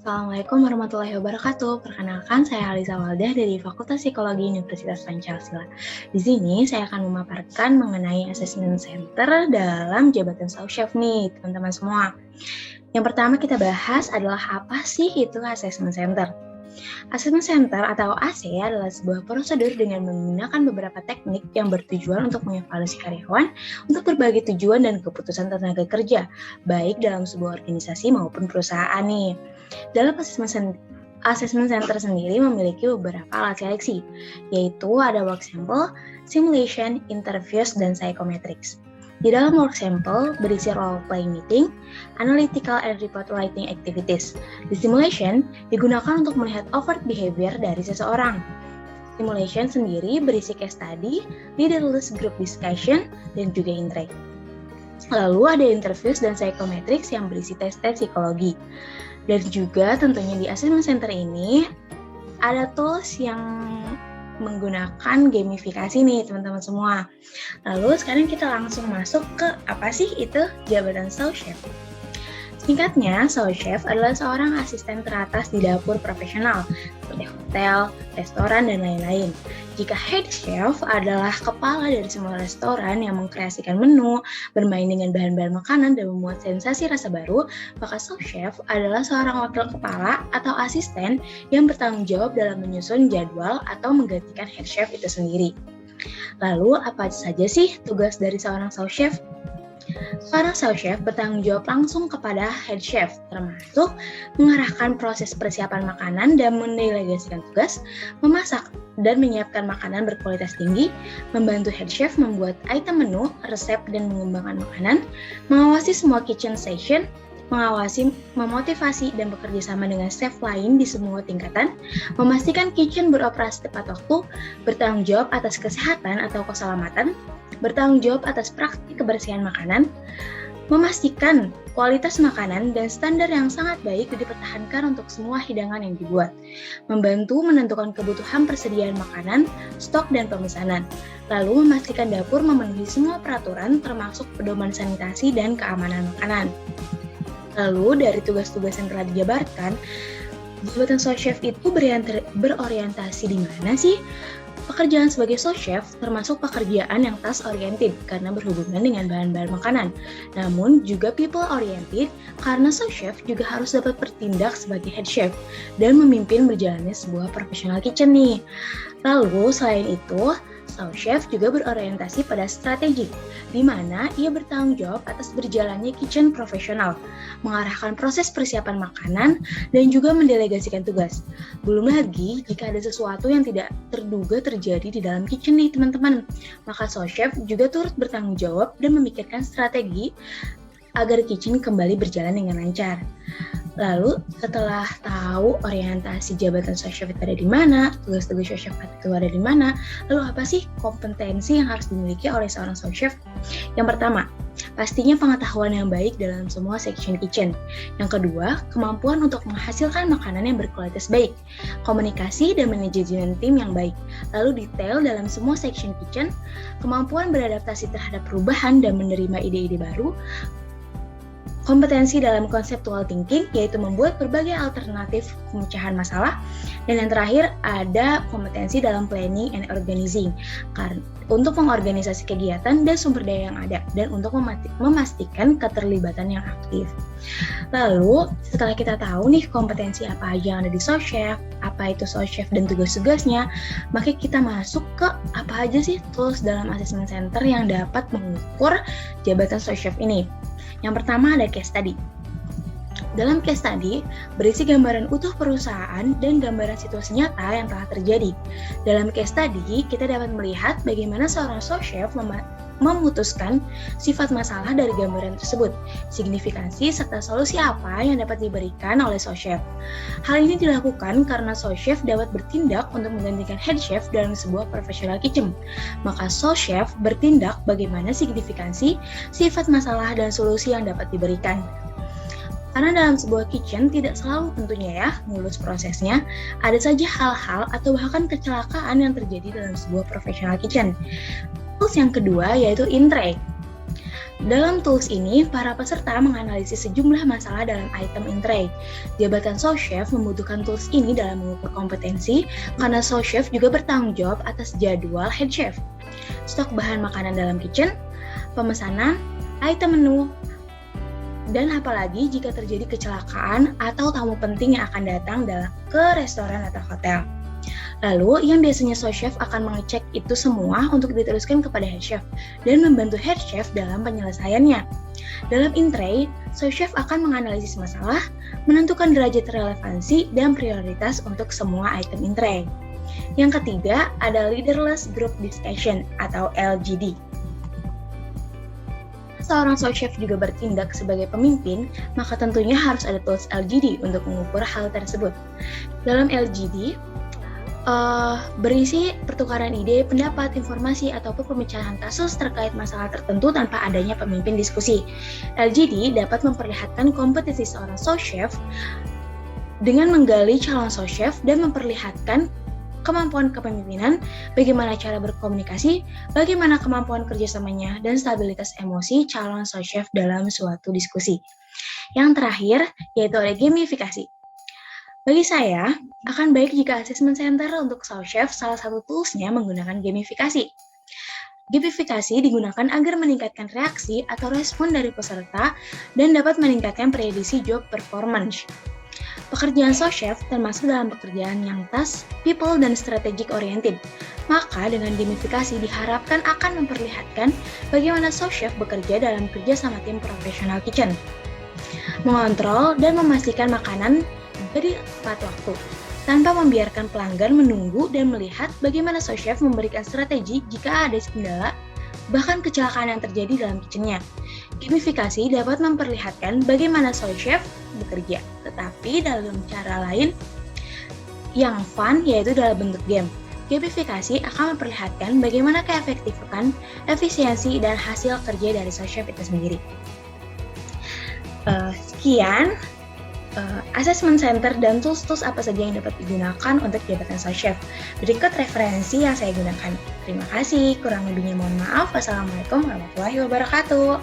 Assalamualaikum warahmatullahi wabarakatuh. Perkenalkan, saya Alisa Waldah dari Fakultas Psikologi Universitas Pancasila. Di sini saya akan memaparkan mengenai assessment center dalam jabatan sous chef nih, teman-teman semua. Yang pertama kita bahas adalah apa sih itu assessment center? Assessment Center atau AC adalah sebuah prosedur dengan menggunakan beberapa teknik yang bertujuan untuk mengevaluasi karyawan untuk berbagai tujuan dan keputusan tenaga kerja, baik dalam sebuah organisasi maupun perusahaan nih. Dalam Assessment Center sendiri memiliki beberapa alat seleksi, yaitu ada work sample, simulation, interviews, dan psychometrics. Di dalam work sample berisi role play meeting, analytical and report writing activities. Di simulation digunakan untuk melihat overt behavior dari seseorang. Simulation sendiri berisi case study, leaderless group discussion, dan juga intake. Lalu ada interviews dan psychometrics yang berisi tes-tes psikologi. Dan juga tentunya di assessment center ini ada tools yang menggunakan gamifikasi nih teman-teman semua. Lalu sekarang kita langsung masuk ke apa sih itu jabatan sous chef. Singkatnya, sous chef adalah seorang asisten teratas di dapur profesional seperti hotel, restoran, dan lain-lain. Jika head chef adalah kepala dari semua restoran yang mengkreasikan menu, bermain dengan bahan-bahan makanan, dan membuat sensasi rasa baru, maka sous chef adalah seorang wakil kepala atau asisten yang bertanggung jawab dalam menyusun jadwal atau menggantikan head chef itu sendiri. Lalu, apa saja sih tugas dari seorang sous chef? Seorang sous chef bertanggung jawab langsung kepada head chef, termasuk mengarahkan proses persiapan makanan dan mendelegasikan tugas, memasak dan menyiapkan makanan berkualitas tinggi, membantu head chef membuat item menu, resep, dan mengembangkan makanan, mengawasi semua kitchen session, mengawasi, memotivasi, dan bekerja sama dengan chef lain di semua tingkatan, memastikan kitchen beroperasi tepat waktu, bertanggung jawab atas kesehatan atau keselamatan, bertanggung jawab atas praktik kebersihan makanan, memastikan kualitas makanan dan standar yang sangat baik dipertahankan untuk semua hidangan yang dibuat, membantu menentukan kebutuhan persediaan makanan, stok, dan pemesanan, lalu memastikan dapur memenuhi semua peraturan termasuk pedoman sanitasi dan keamanan makanan. Lalu dari tugas-tugas yang telah dijabarkan, jabatan sous chef itu berorientasi di mana sih? Pekerjaan sebagai sous chef termasuk pekerjaan yang task oriented karena berhubungan dengan bahan-bahan makanan. Namun juga people oriented karena sous chef juga harus dapat bertindak sebagai head chef dan memimpin berjalannya sebuah professional kitchen nih. Lalu selain itu, sous chef juga berorientasi pada strategi, di mana ia bertanggung jawab atas berjalannya kitchen profesional, mengarahkan proses persiapan makanan, dan juga mendelegasikan tugas. Belum lagi, jika ada sesuatu yang tidak terduga terjadi di dalam kitchen nih teman-teman, maka sous chef juga turut bertanggung jawab dan memikirkan strategi agar kitchen kembali berjalan dengan lancar. Lalu setelah tahu orientasi jabatan sous chef itu ada di mana, tugas-tugas sous chef itu ada di mana, lalu apa sih kompetensi yang harus dimiliki oleh seorang sous chef? Yang pertama, pastinya pengetahuan yang baik dalam semua section kitchen. Yang kedua, kemampuan untuk menghasilkan makanan yang berkualitas baik, komunikasi dan manajemen tim yang baik, lalu detail dalam semua section kitchen, kemampuan beradaptasi terhadap perubahan dan menerima ide-ide baru, kompetensi dalam conceptual thinking, yaitu membuat berbagai alternatif pemecahan masalah. Dan yang terakhir, ada kompetensi dalam planning and organizing, untuk mengorganisasi kegiatan dan sumber daya yang ada, dan untuk memastikan keterlibatan yang aktif. Lalu, setelah kita tahu nih kompetensi apa aja yang ada di sous chef, apa itu sous chef dan tugas-tugasnya, maka kita masuk ke apa aja sih tools dalam assessment center yang dapat mengukur jabatan sous chef ini. Yang pertama ada case study. Dalam case study, berisi gambaran utuh perusahaan dan gambaran situasi nyata yang telah terjadi. Dalam case study, kita dapat melihat bagaimana seorang sous chef memutuskan sifat masalah dari gambaran tersebut, signifikansi serta solusi apa yang dapat diberikan oleh sous chef. Hal ini dilakukan karena sous chef dapat bertindak untuk menggantikan head chef dalam sebuah professional kitchen. Maka sous chef bertindak bagaimana signifikansi, sifat masalah, dan solusi yang dapat diberikan. Karena dalam sebuah kitchen tidak selalu tentunya ya mulus prosesnya, ada saja hal-hal atau bahkan kecelakaan yang terjadi dalam sebuah professional kitchen. Tools yang kedua yaitu intake. Dalam tools ini, para peserta menganalisis sejumlah masalah dalam item in tray. Jabatan sous chef membutuhkan tools ini dalam mengukur kompetensi, karena sous chef juga bertanggung jawab atas jadwal head chef. Stok bahan makanan dalam kitchen, pemesanan, item menu, dan apalagi jika terjadi kecelakaan atau tamu penting yang akan datang ke restoran atau hotel. Lalu, yang biasanya sous chef akan mengecek itu semua untuk diteruskan kepada head chef dan membantu head chef dalam penyelesaiannya. Dalam in-tray, sous chef akan menganalisis masalah, menentukan derajat relevansi, dan prioritas untuk semua item in-tray. Yang ketiga, ada Leaderless Group Discussion atau LGD. Seorang sous chef juga bertindak sebagai pemimpin, maka tentunya harus ada tools LGD untuk mengukur hal tersebut. Dalam LGD, berisi pertukaran ide, pendapat, informasi, ataupun pemecahan kasus terkait masalah tertentu tanpa adanya pemimpin diskusi. LGD dapat memperlihatkan kompetensi seorang sous chef dengan menggali calon sous chef dan memperlihatkan kemampuan kepemimpinan, bagaimana cara berkomunikasi, bagaimana kemampuan kerjasamanya, dan stabilitas emosi calon sous chef dalam suatu diskusi. Yang terakhir, yaitu ada gamifikasi. Bagi saya, akan baik jika assessment center untuk sous chef salah satu toolsnya menggunakan gamifikasi. Gamifikasi digunakan agar meningkatkan reaksi atau respon dari peserta dan dapat meningkatkan prediksi job performance. Pekerjaan sous chef termasuk dalam pekerjaan yang task, people, dan strategic oriented. Maka dengan gamifikasi diharapkan akan memperlihatkan bagaimana sous chef bekerja dalam kerja sama tim profesional kitchen, mengontrol dan memastikan makanan jadi tepat waktu, tanpa membiarkan pelanggan menunggu dan melihat bagaimana sous chef memberikan strategi jika ada kendala, bahkan kecelakaan yang terjadi dalam kitchennya. Gamifikasi dapat memperlihatkan bagaimana sous chef bekerja, tetapi dalam cara lain yang fun, yaitu dalam bentuk game. Gamifikasi akan memperlihatkan bagaimana keefektifan, efisiensi, dan hasil kerja dari sous chef itu sendiri. Sekian assessment center dan tools-tools apa saja yang dapat digunakan untuk jabatan sous chef. Berikut referensi yang saya gunakan. Terima kasih, kurang lebihnya mohon maaf. Wassalamualaikum warahmatullahi wabarakatuh.